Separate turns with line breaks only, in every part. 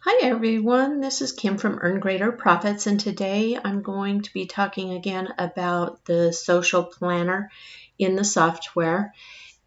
Hi everyone, this is Kim from Earn Greater Profits, and today I'm going to be talking again about the social planner in the software.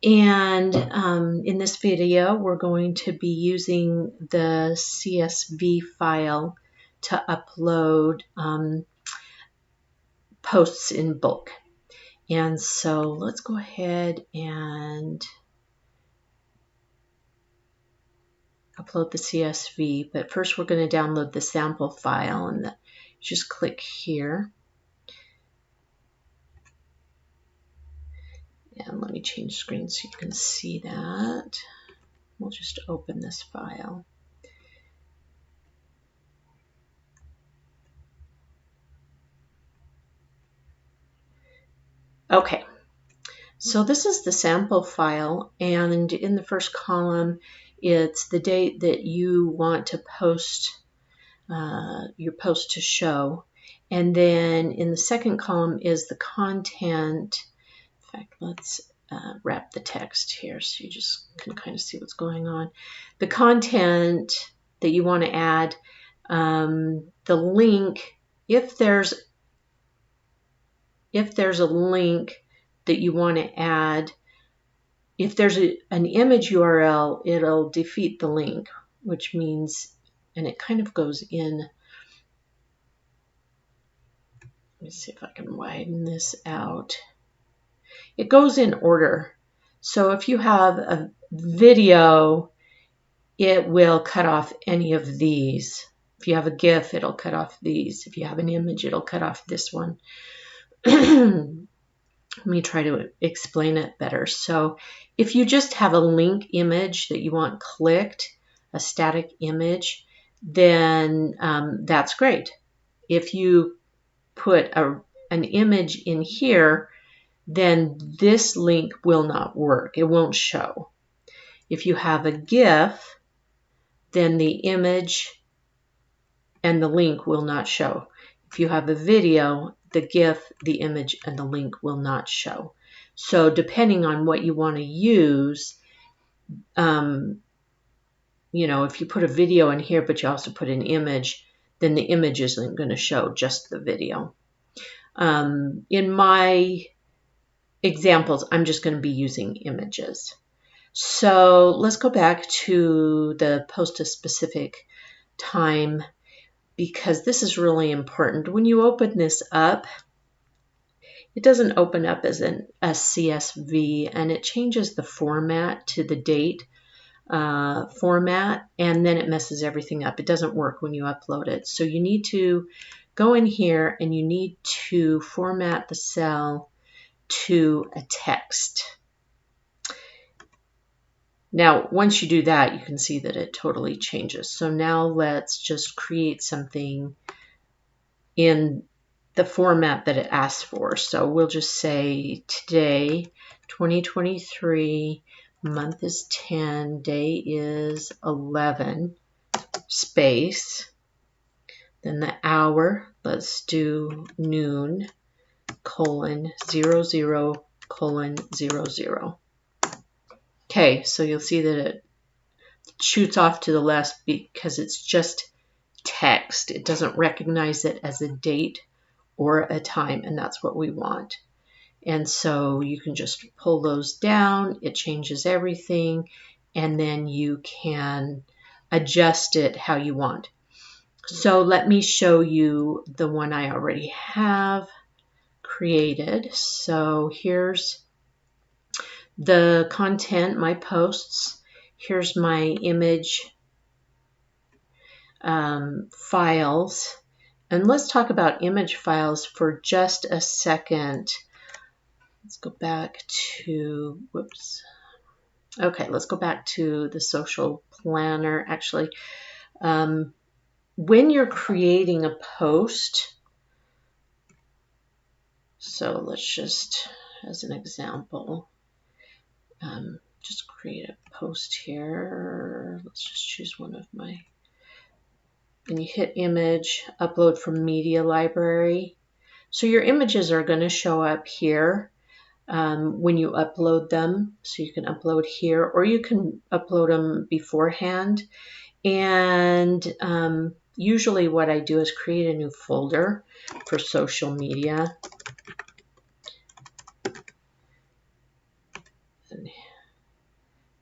And in this video, we're going to be using the CSV file to upload posts in bulk. And so let's go ahead and upload the CSV, but first we're going to download the sample file, and just click here. And let me change screen so you can see that. We'll just open this file. Okay, so this is the sample file, and in the first column, it's the date that you want to post your post to show. And then in the second column is the content. In fact, let's wrap the text here so you just can kind of see what's going on. The content that you want to add, the link, if there's a link that you want to add, if there's an image URL, it'll defeat the link, which means, and it kind of goes in, let me see if I can widen this out. It goes in order. So if you have a video, it will cut off any of these. If you have a GIF, it'll cut off these. If you have an image, it'll cut off this one. Let me try to explain it better. So if you just have a link image that you want clicked, a static image, then that's great. If you put an image in here, then this link will not work. It won't show. If you have a GIF, then the image and the link will not show. If you have a video, the GIF, the image, and the link will not show. So depending on what you want to use, if you put a video in here, but you also put an image, then the image isn't going to show, just the video. In my examples, I'm just going to be using images. So let's go back to the post a specific time, because this is really important. When you open this up, it doesn't open up as a CSV, and it changes the format to the date format, and then it messes everything up. It doesn't work when you upload it. So you need to go in here and you need to format the cell to a text. Now, once you do that, you can see that it totally changes. So now let's just create something in the format that it asks for. So we'll just say today, 2023, month is 10, day is 11, space, then the hour, let's do noon, colon, 00, colon, 00. Okay, so you'll see that it shoots off to the left because it's just text. It doesn't recognize it as a date or a time, and that's what we want. And so you can just pull those down. It changes everything, and then you can adjust it how you want. So let me show you the one I already have created. So here's the content, my posts. Here's my image files. And let's talk about image files for just a second. Let's go back to, Okay, let's go back to the social planner. Actually, when you're creating a post, so let's just, as an example, just create a post here. Let's just choose one of my, and you hit image, upload from media library. So your images are going to show up here when you upload them. So you can upload here, or you can upload them beforehand. And usually what I do is create a new folder for social media. And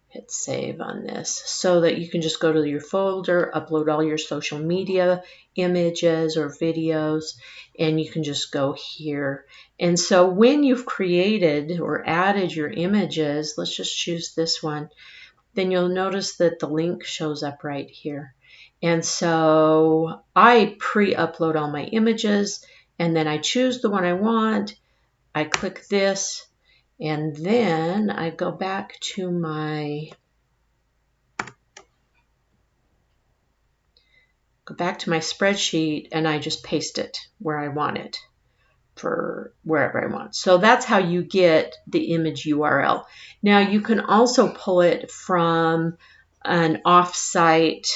hit save on this so that you can just go to your folder, upload all your social media images or videos, and you can just go here. And so when you've created or added your images, let's just choose this one, then you'll notice that the link shows up right here. And so I pre-upload all my images, and then I choose the one I want. I click this, and then I go back to my spreadsheet, and I just paste it where I want it for wherever I want. So that's how you get the image URL. Now you can also pull it from an offsite.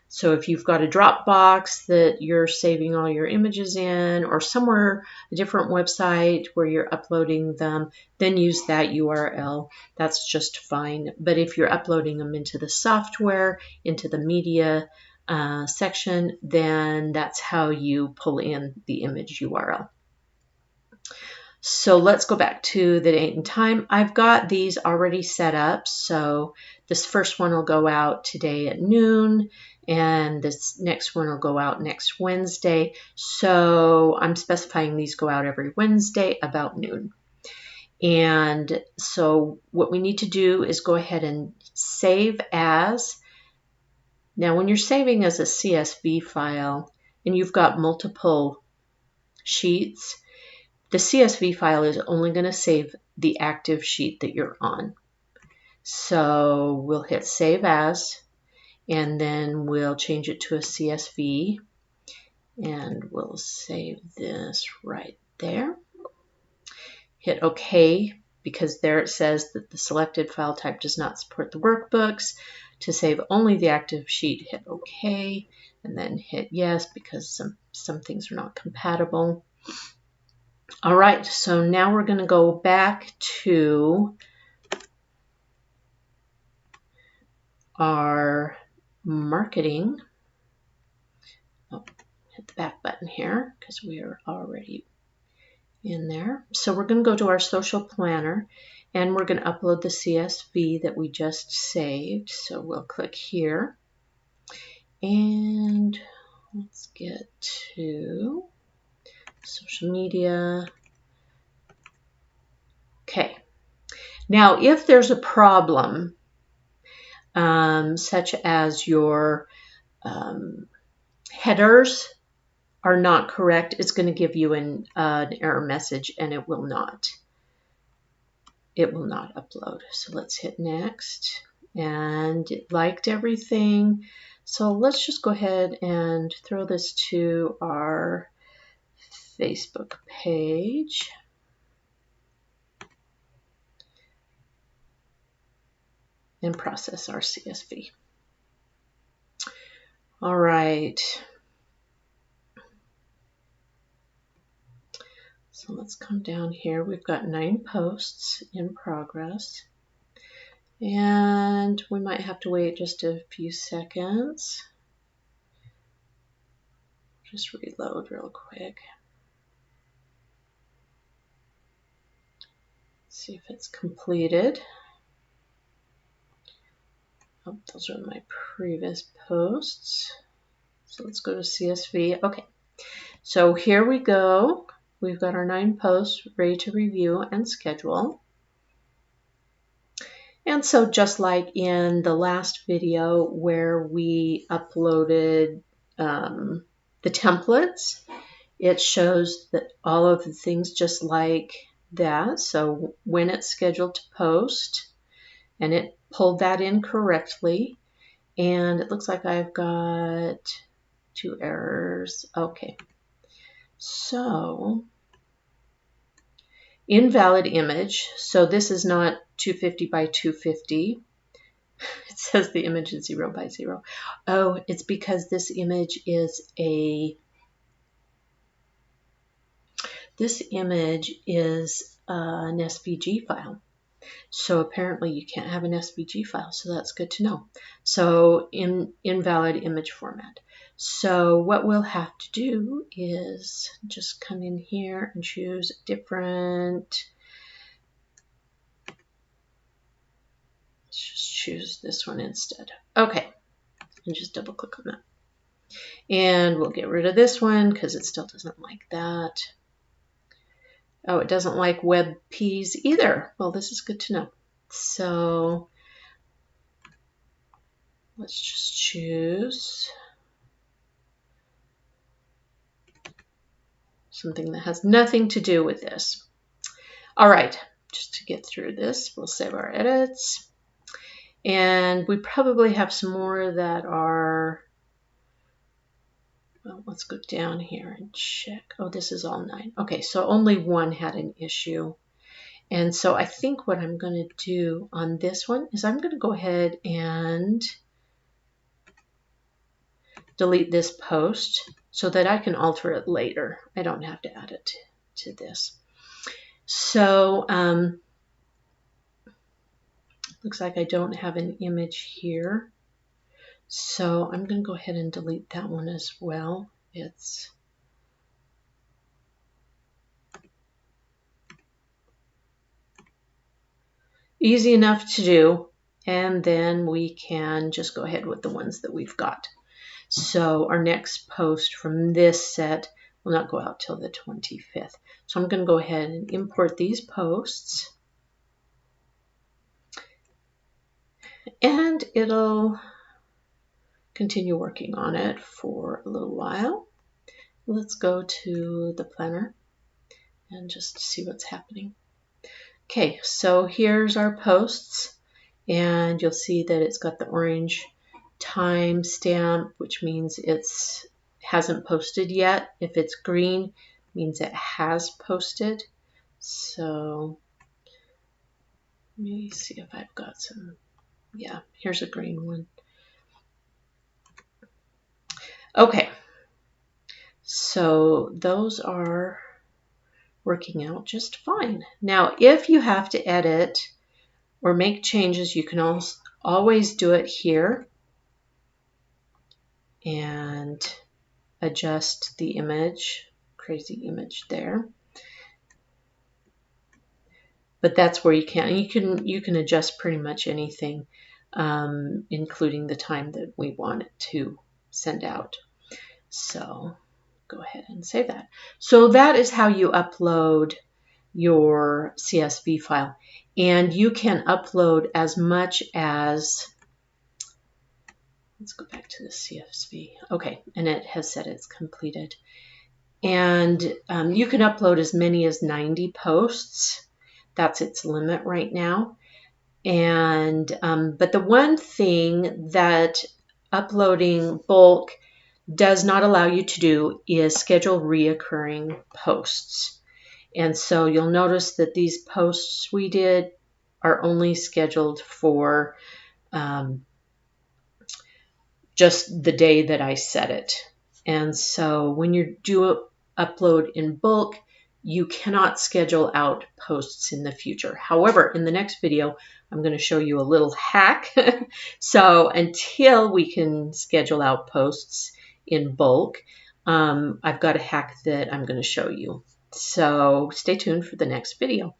So if you've got a Dropbox that you're saving all your images in, or somewhere, a different website where you're uploading them, then use that URL. That's just fine. But if you're uploading them into the software, into the media section, then that's how you pull in the image URL. So let's go back to the date and time. I've got these already set up. So this first one will go out today at noon, and this next one will go out next Wednesday. So I'm specifying these go out every Wednesday about noon. And so what we need to do is go ahead and save as. Now when you're saving as a CSV file and you've got multiple sheets, the CSV file is only going to save the active sheet that you're on. So we'll hit Save As, and then we'll change it to a CSV, and we'll save this right there. Hit OK, because there it says that the selected file type does not support the workbooks. To save only the active sheet, hit OK, and then hit Yes, because some things are not compatible. All right, so now we're going to go back to our marketing. Oh, hit the back button here because we are already in there. So we're going to go to our social planner, and we're going to upload the CSV that we just saved. So we'll click here, and let's get to social media. Okay. Now, if there's a problem, such as your headers are not correct, it's going to give you an error message, and it will not upload. So let's hit next, and it liked everything. So let's just go ahead and throw this to our Facebook page. And process our CSV. All right. So let's come down here. We've got 9 posts in progress. And we might have to wait just a few seconds. Just reload real quick. See if it's completed. Oh, those are my previous posts. So let's go to CSV. Okay, so here we go. We've got our 9 posts ready to review and schedule. And so just like in the last video where we uploaded the templates, it shows that all of the things just like that. So when it's scheduled to post, and it pulled that in correctly. And it looks like I've got 2 errors. Okay. So invalid image. So this is not 250 by 250. It says the image is 0 by 0. Oh, it's because this image is an SVG file. So apparently you can't have an SVG file, so that's good to know. So invalid image format. So what we'll have to do is just come in here and choose a different, let's just choose this one instead. Okay, and just double click on that. And we'll get rid of this one because it still doesn't like that. Oh, it doesn't like WebPs either. Well, this is good to know. So let's just choose something that has nothing to do with this. All right, just to get through this, we'll save our edits. And we probably have some more that are, well, let's go down here and check. Oh, this is all 9. Okay, so only one had an issue. And so I think what I'm going to do on this one is I'm going to go ahead and delete this post so that I can alter it later. I don't have to add it to this. So looks like I don't have an image here. So I'm going to go ahead and delete that one as well. It's easy enough to do. And then we can just go ahead with the ones that we've got. So our next post from this set will not go out till the 25th. So I'm going to go ahead and import these posts. And it'll continue working on it for a little while. Let's go to the planner and just see what's happening. Okay, so here's our posts, and you'll see that it's got the orange time stamp, which means it's hasn't posted yet. If it's green, it means it has posted. So let me see if I've got some. Yeah, here's a green one. Okay, so those are working out just fine. Now, if you have to edit or make changes, you can always do it here and adjust the image, crazy image there. But that's where you can. You can adjust pretty much anything, including the time that we want it to send out. So go ahead and save that. So that is how you upload your CSV file. And you can upload as much as, let's go back to the CSV. Okay, and it has said it's completed. And you can upload as many as 90 posts. That's its limit right now. And but the one thing that uploading bulk does not allow you to do is schedule reoccurring posts. And so you'll notice that these posts we did are only scheduled for just the day that I set it. And so when you do upload in bulk, you cannot schedule out posts in the future. However, in the next video, I'm going to show you a little hack. So until we can schedule out posts in bulk, I've got a hack that I'm going to show you. So stay tuned for the next video.